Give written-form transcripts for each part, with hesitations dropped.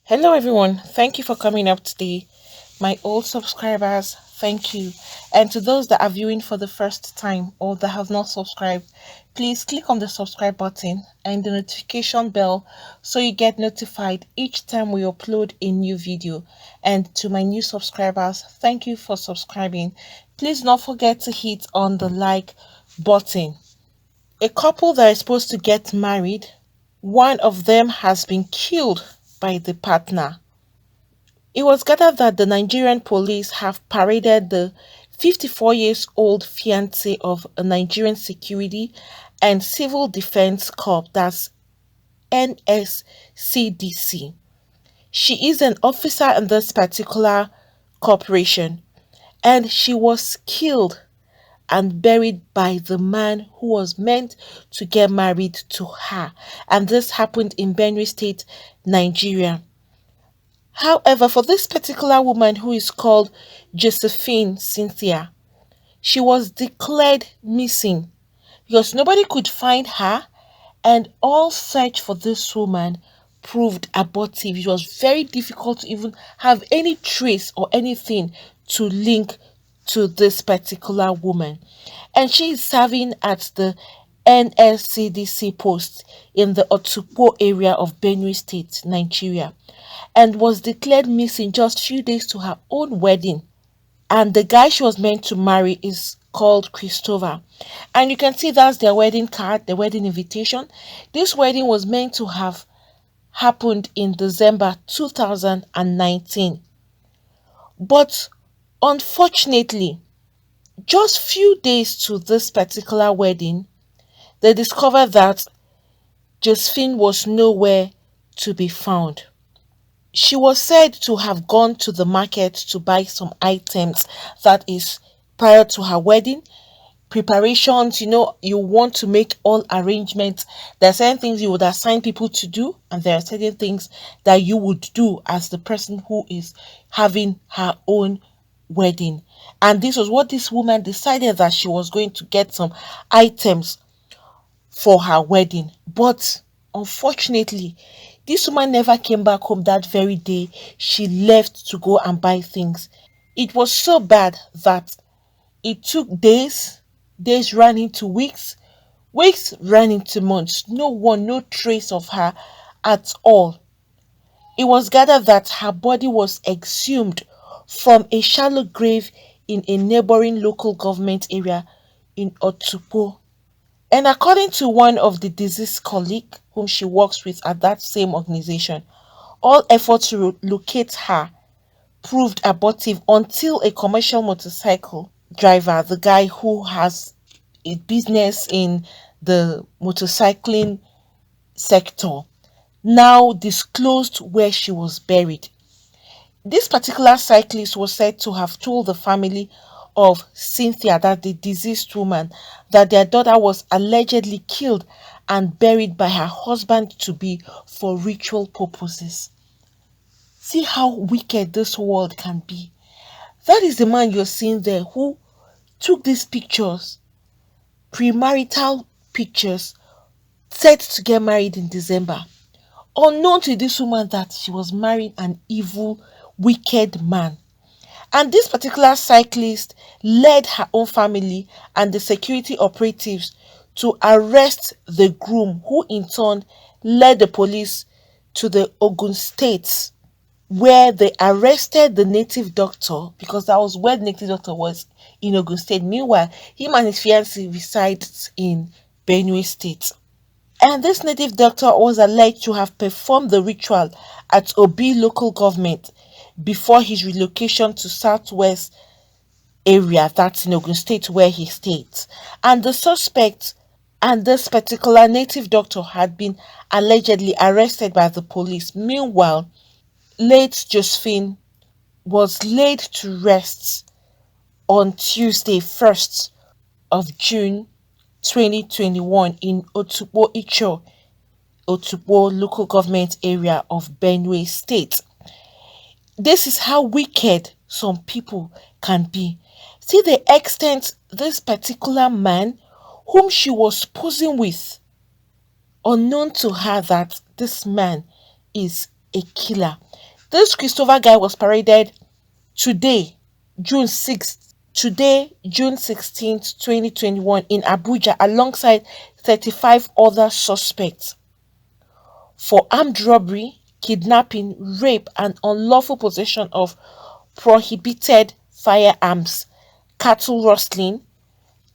Hello, everyone. Thank you for coming up today. My old subscribers, thank you. And to those that are viewing for the first time or that have not subscribed, please click on the subscribe button and the notification bell so you get notified each time we upload a new video. And to my new subscribers, thank you for subscribing. Please don't forget to hit on the like button. A couple that is supposed to get married, one of them has been killed by the partner. It was gathered that the Nigerian police have paraded the 54 years old fiancé of a Nigerian security and civil defense corps, that's Nscdc. She is an officer in this particular corporation and she was killed and buried by the man who was meant to get married to her. And this happened in Benue State, Nigeria. However, for this particular woman who is called Josephine Cynthia, she was declared missing because nobody could find her, and all search for this woman proved abortive. It was very difficult to even have any trace or anything to link to this particular woman. And she is serving at the Nscdc post in the Otukpo area of Benue State, Nigeria, and was declared missing just few days to her own wedding. And the guy she was meant to marry is called Christopher. And you can see that's their wedding card, the wedding invitation. This wedding was meant to have happened in December 2019. But unfortunately, just few days to this particular wedding, they discovered that Josephine was nowhere to be found. She was said to have gone to the market to buy some items, that is prior to her wedding preparations. You want to make all arrangements. There are certain things you would assign people to do, and there are certain things that you would do as the person who is having her own wedding. And this was what this woman decided, that she was going to get some items for her wedding. But unfortunately, this woman never came back home that very day. She left to go and buy things. It was so bad that it took days, days ran into weeks, weeks ran into months. No trace of her at all. It was gathered that her body was exhumed from a shallow grave in a neighboring local government area in Otukpo. And according to one of the deceased colleague whom she works with at that same organization, all efforts to locate her proved abortive until a commercial motorcycle driver, the guy who has a business in the motorcycling sector, now disclosed where she was buried. This particular cyclist was said to have told the family of Cynthia, that the deceased woman, that their daughter was allegedly killed and buried by her husband to be for ritual purposes. See how wicked this world can be. That is the man you're seeing there who took these pictures, premarital pictures, set to get married in December, unknown to this woman that she was marrying an evil, wicked man. And this particular cyclist led her own family and the security operatives to arrest the groom, who in turn led the police to the Ogun State, where they arrested the native doctor, because that was where the native doctor was, in Ogun State. Meanwhile, him and his fiancée resides in Benue State. And this native doctor was alleged to have performed the ritual at Obi local government before his relocation to Southwest area, that's in Ogun State, where he stayed. And the suspect and this particular native doctor had been allegedly arrested by the police. Meanwhile, late Josephine was laid to rest on Tuesday, 1st of June 2021 in Otukpo Icho, Otukpo local government area of Benue State. This is how wicked some people can be. See the extent this particular man, whom she was posing with, unknown to her that this man is a killer. This Christopher guy was paraded today, June 16th, 2021 in Abuja alongside 35 other suspects for armed robbery, kidnapping, rape, and unlawful possession of prohibited firearms, cattle rustling,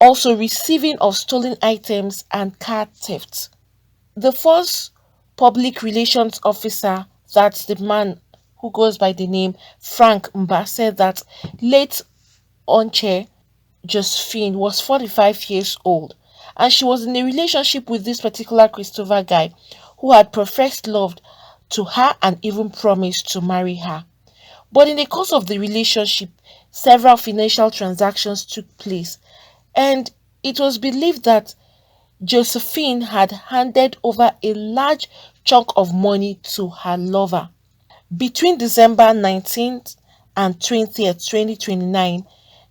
also receiving of stolen items, and car theft. The first public relations officer, that's the man who goes by the name Frank Mba, said that late Onche Josephine was 45 years old and she was in a relationship with this particular Christopher guy who had professed love to her and even promised to marry her. But in the course of the relationship, several financial transactions took place, and it was believed that Josephine had handed over a large chunk of money to her lover. Between December 19th and 20th, 2029,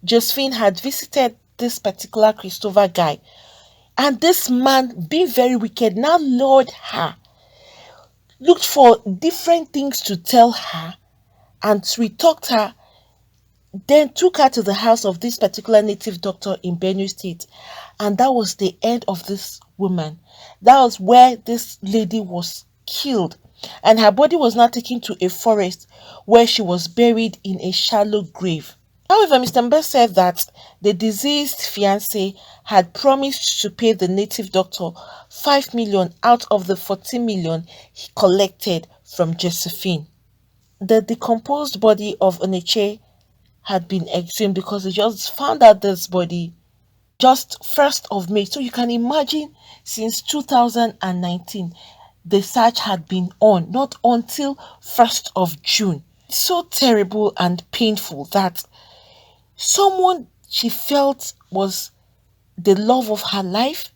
Josephine had visited this particular Christopher guy, and this man, being very wicked, now lured her, looked for different things to tell her, and we talked her, then took her to the house of this particular native doctor in Benue State. And that was the end of this woman. That was where this lady was killed. And her body was now taken to a forest where she was buried in a shallow grave. However, Mr. Mbe said that the deceased fiancé had promised to pay the native doctor 5 million out of the 14 million he collected from Josephine. The decomposed body of Oniche had been exhumed because they just found out this body just 1st of May. So you can imagine since 2019 the search had been on, not until 1st of June. It's so terrible and painful that someone she felt was the love of her life,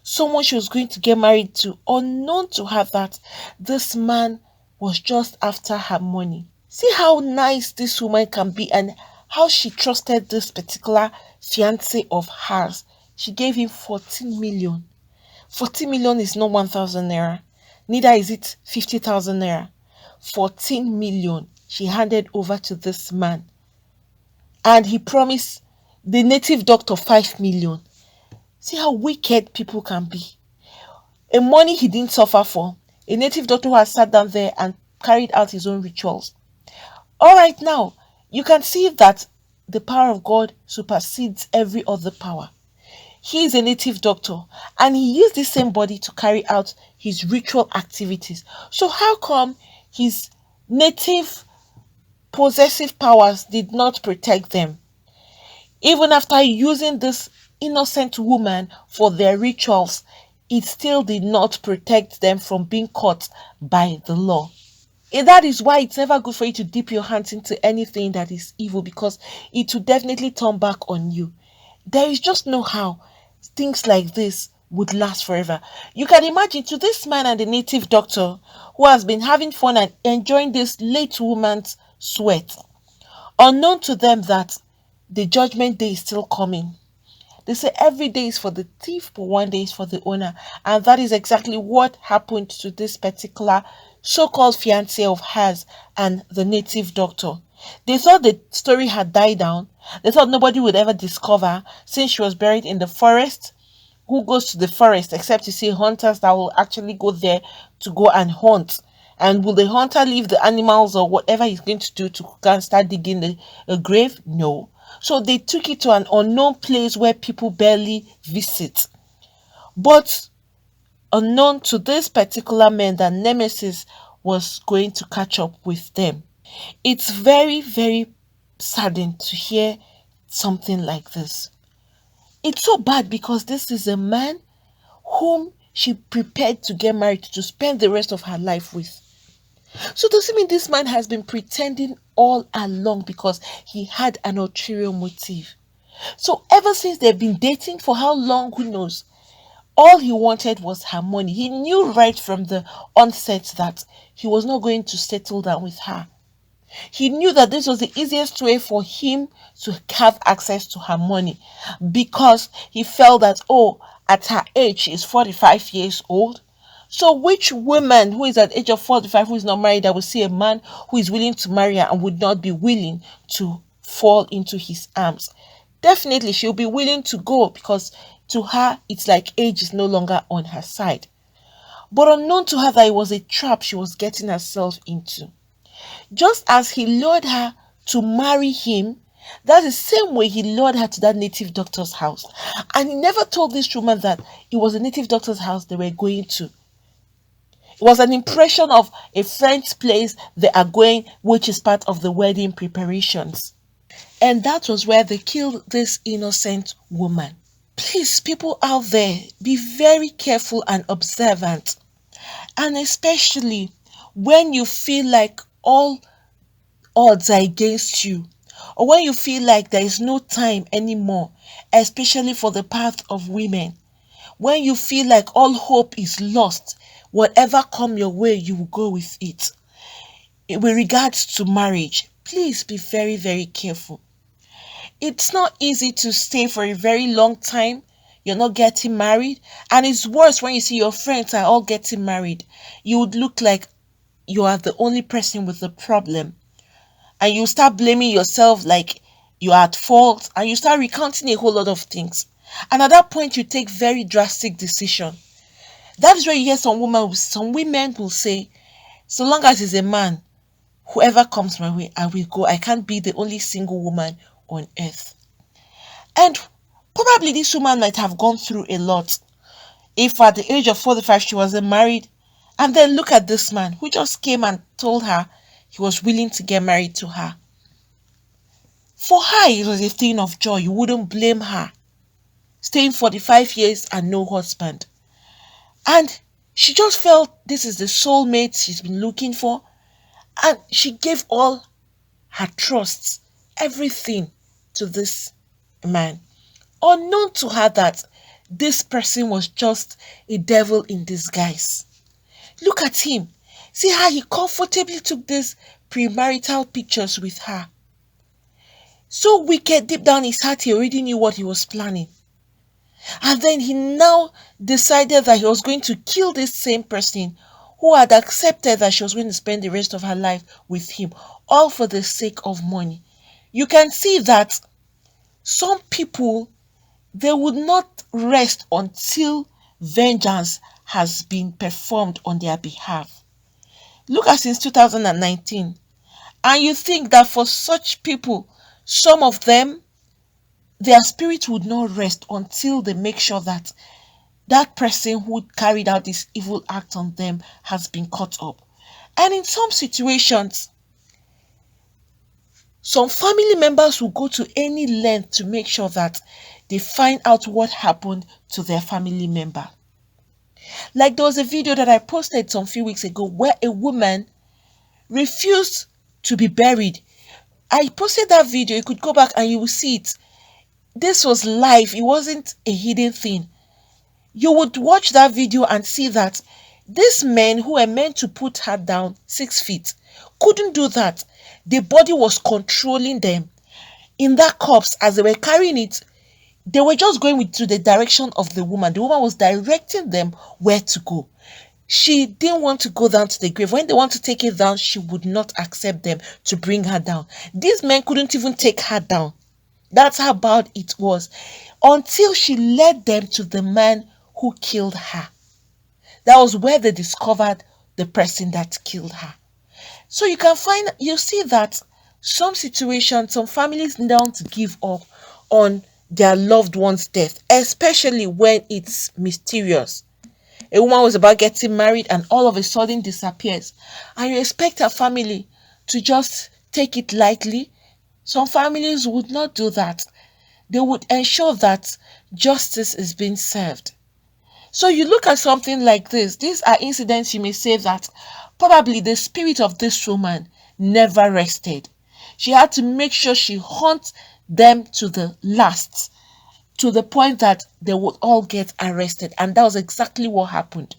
someone she was going to get married to, unknown to her that this man was just after her money. See how nice this woman can be and how she trusted this particular fiancé of hers. She gave him 14 million. 14 million is not 1,000 naira. Neither is it 50,000 naira. 14 million she handed over to this man. And he promised the native doctor 5 million. See how wicked people can be. A money he didn't suffer for. A native doctor who has sat down there and carried out his own rituals. All right, now, you can see that the power of God supersedes every other power. He is a native doctor and he used the same body to carry out his ritual activities. So how come his native possessive powers did not protect them? Even after using this innocent woman for their rituals, it still did not protect them from being caught by the law. And that is why it's never good for you to dip your hands into anything that is evil, because it will definitely turn back on you. There is just no how things like this would last forever. You can imagine, to this man and the native doctor who has been having fun and enjoying this late woman's sweat, unknown to them that the judgment day is still coming. They say every day is for the thief, but one day is for the owner. And that is exactly what happened to this particular so-called fiancé of hers and the native doctor. They thought the story had died down. They thought nobody would ever discover, since she was buried in the forest. Who goes to the forest except to see hunters that will actually go there to go and hunt? And will the hunter leave the animals or whatever he's going to do to go and start digging a grave? No. So they took it to an unknown place where people barely visit. But unknown to this particular man that Nemesis was going to catch up with them. It's very, very saddening to hear something like this. It's so bad because this is a man whom she prepared to get married to spend the rest of her life with. So does it mean this man has been pretending all along because he had an ulterior motive? So ever since they've been dating, for how long, who knows? All he wanted was her money. He knew right from the onset that he was not going to settle down with her. He knew that this was the easiest way for him to have access to her money, because he felt that, oh, at her age, she is 45 years old. So which woman who is at the age of 45 who is not married that will see a man who is willing to marry her and would not be willing to fall into his arms? Definitely she'll be willing to go, because to her it's like age is no longer on her side. But unknown to her that it was a trap she was getting herself into. Just as he lured her to marry him, that's the same way he lured her to that native doctor's house. And he never told this woman that it was a native doctor's house they were going to. It was an impression of a friend's place they are going, which is part of the wedding preparations. And that was where they killed this innocent woman. Please, people out there, be very careful and observant. And especially when you feel like all odds are against you, or when you feel like there is no time anymore, especially for the path of women, when you feel like all hope is lost, whatever come your way, you will go with it. With regards to marriage, please be very, very careful. It's not easy to stay for a very long time. You're not getting married. And it's worse when you see your friends are all getting married. You would look like you are the only person with the problem. And you start blaming yourself like you are at fault. And you start recounting a whole lot of things. And at that point, you take very drastic decision. That is where you hear some women will say, so long as it's a man, whoever comes my way, I will go. I can't be the only single woman on earth. And probably this woman might have gone through a lot if at the age of 45 she wasn't married. And then look at this man who just came and told her he was willing to get married to her. For her, it was a thing of joy. You wouldn't blame her. Staying 45 years and no husband. And she just felt this is the soulmate she's been looking for. And she gave all her trust, everything, to this man. Unknown to her that this person was just a devil in disguise. Look at him. See how he comfortably took these premarital pictures with her. So wicked, deep down his heart, he already knew what he was planning. And then he now decided that he was going to kill this same person who had accepted that she was going to spend the rest of her life with him, all for the sake of money. You can see that some people, they would not rest until vengeance has been performed on their behalf. Look at since 2019. And you think that for such people, some of them, their spirit would not rest until they make sure that that person who carried out this evil act on them has been caught up. And in some situations, some family members will go to any length to make sure that they find out what happened to their family member. Like there was a video that I posted some few weeks ago where a woman refused to be buried. I posted that video. You could go back and you will see it. This was live. It wasn't a hidden thing. You would watch that video and see that these men who were meant to put her down 6 feet couldn't do that. The body was controlling them. In that corpse, as they were carrying it, they were just going to the direction of the woman. The woman was directing them where to go. She didn't want to go down to the grave. When they want to take it down, she would not accept them to bring her down. These men couldn't even take her down. That's how bad it was. Until she led them to the man who killed her. That was where they discovered the person that killed her. So you see that some situations, some families don't give up on their loved one's death, especially when it's mysterious. A woman was about getting married and all of a sudden disappears. And you expect her family to just take it lightly. Some families would not do that. They would ensure that justice is being served. So you look at something like this. These are incidents you may say that probably the spirit of this woman never rested. She had to make sure she hunts them to the last, to the point that they would all get arrested. And that was exactly what happened.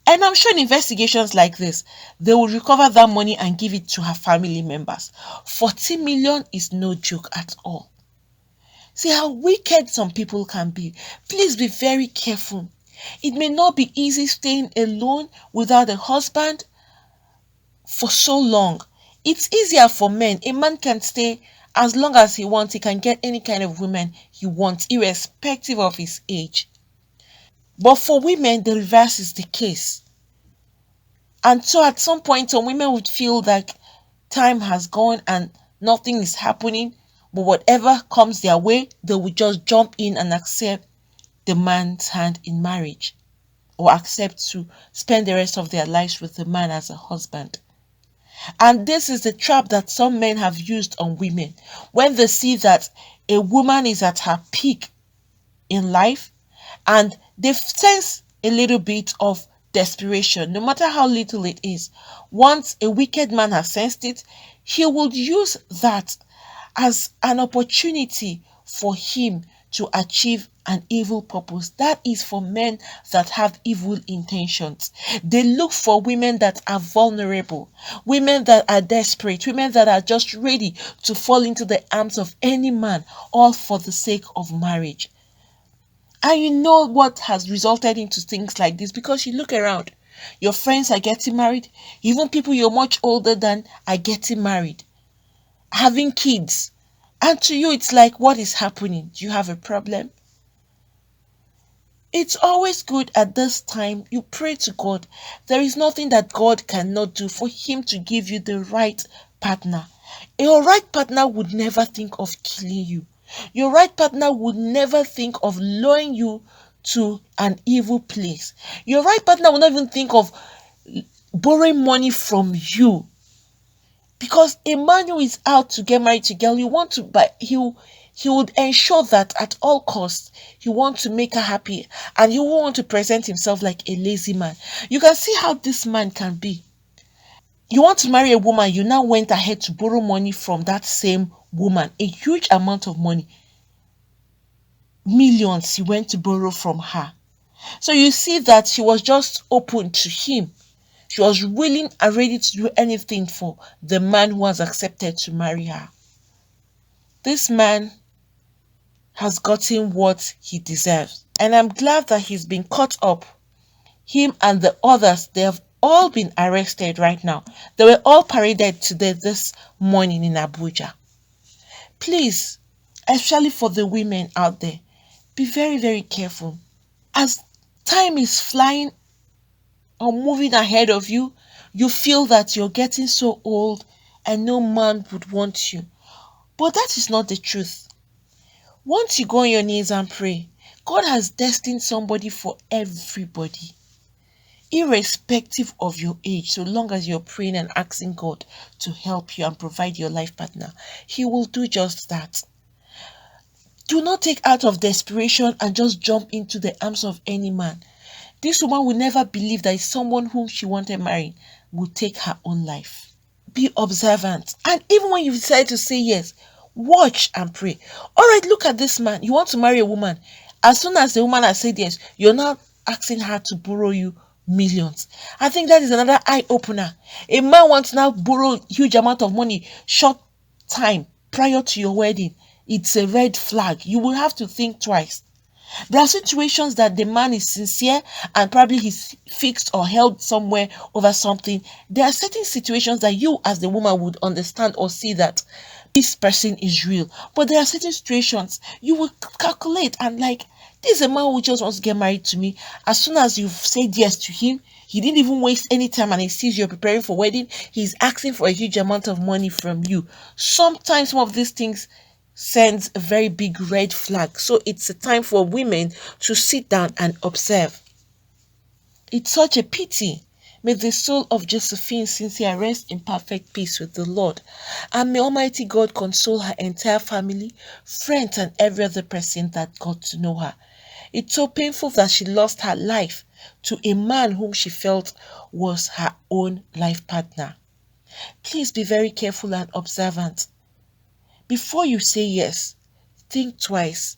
And I'm sure in investigations like this, they will recover that money and give it to her family members. 40 million is no joke at all. See how wicked some people can be. Please be very careful. It may not be easy staying alone without a husband for so long. It's easier for men. A man can stay as long as he wants. He can get any kind of woman he wants, irrespective of his age. But for women, the reverse is the case. And so at some point, some women would feel like time has gone and nothing is happening. But whatever comes their way, they will just jump in and accept the man's hand in marriage, or accept to spend the rest of their lives with the man as a husband. And this is the trap that some men have used on women. When they see that a woman is at her peak in life and they sense a little bit of desperation, no matter how little it is. Once a wicked man has sensed it, he will use that as an opportunity for him to achieve an evil purpose. That is for men that have evil intentions. They look for women that are vulnerable, women that are desperate, women that are just ready to fall into the arms of any man, all for the sake of marriage. And you know what has resulted into things like this, because you look around. Your friends are getting married. Even people you're much older than are getting married, having kids. And to you, it's like, what is happening? Do you have a problem? It's always good at this time. You pray to God. There is nothing that God cannot do for Him to give you the right partner. Your right partner would never think of killing you. Your right partner would never think of luring you to an evil place. Your right partner would not even think of borrowing money from you. Because a man who is out to get married to a girl, you want to buy, he would ensure that at all costs he wants to make her happy, and he won't want to present himself like a lazy man. You can see how this man can be. You want to marry a woman, you now went ahead to borrow money from that same woman, a huge amount of money, millions you went to borrow from her. So you see that she was just open to him. She was willing and ready to do anything for the man who has accepted to marry her. This man has gotten what he deserves, and I'm glad that he's been caught up. Him and the others, they have all been arrested right now. They were all paraded today, this morning in Abuja. Please, especially for the women out there, be very, very careful. As time is flying or moving ahead of you, you feel that you're getting so old and no man would want you. But that is not the truth. Once you go on your knees and pray, God has destined somebody for everybody, irrespective of your age. So long as you're praying and asking God to help you and provide your life partner, He will do just that. Do not take out of desperation and just jump into the arms of any man. This woman will never believe that someone whom she wanted marrying will take her own life. Be observant. And even when you decide to say yes, watch and pray. All right, look at this man. You want to marry a woman. As soon as the woman has said yes, you're now asking her to borrow you millions. I think that is another eye opener. A man wants to now borrow huge amount of money short time prior to your wedding. It's a red flag. You will have to think twice. There are situations that the man is sincere and probably he's fixed or held somewhere over something. There are certain situations that you as the woman would understand or see that this person is real. But there are certain situations you will calculate and like, this is a man who just wants to get married to me. As soon as you've said yes to him, he didn't even waste any time and he sees you're preparing for wedding. He's asking for a huge amount of money from you. Sometimes some of these things sends a very big red flag. So it's a time for women to sit down and observe. It's such a pity. May the soul of Josephine Cynthia rest in perfect peace with the Lord. And may Almighty God console her entire family, friends, and every other person that got to know her. It's so painful that she lost her life to a man whom she felt was her own life partner. Please be very careful and observant. Before you say yes, think twice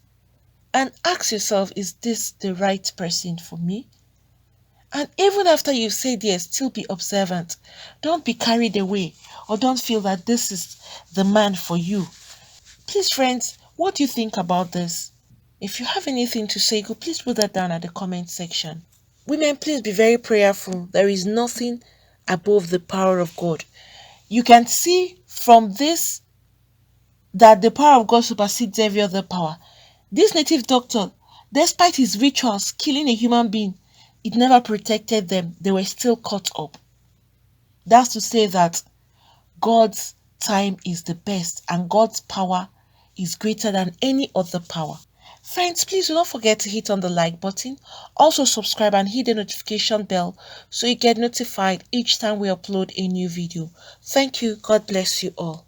and ask yourself, is this the right person for me? And even after you've said yes, still be observant. Don't be carried away or don't feel that this is the man for you. Please, friends, what do you think about this? If you have anything to say, go please put that down at the comment section. Women, please be very prayerful. There is nothing above the power of God. You can see from this that the power of God supersedes every other power. This native doctor, despite his rituals killing a human being, it never protected them. They were still caught up. That's to say that God's time is the best and God's power is greater than any other power. Friends, please do not forget to hit on the like button. Also subscribe and hit the notification bell so you get notified each time we upload a new video. Thank you. God bless you all.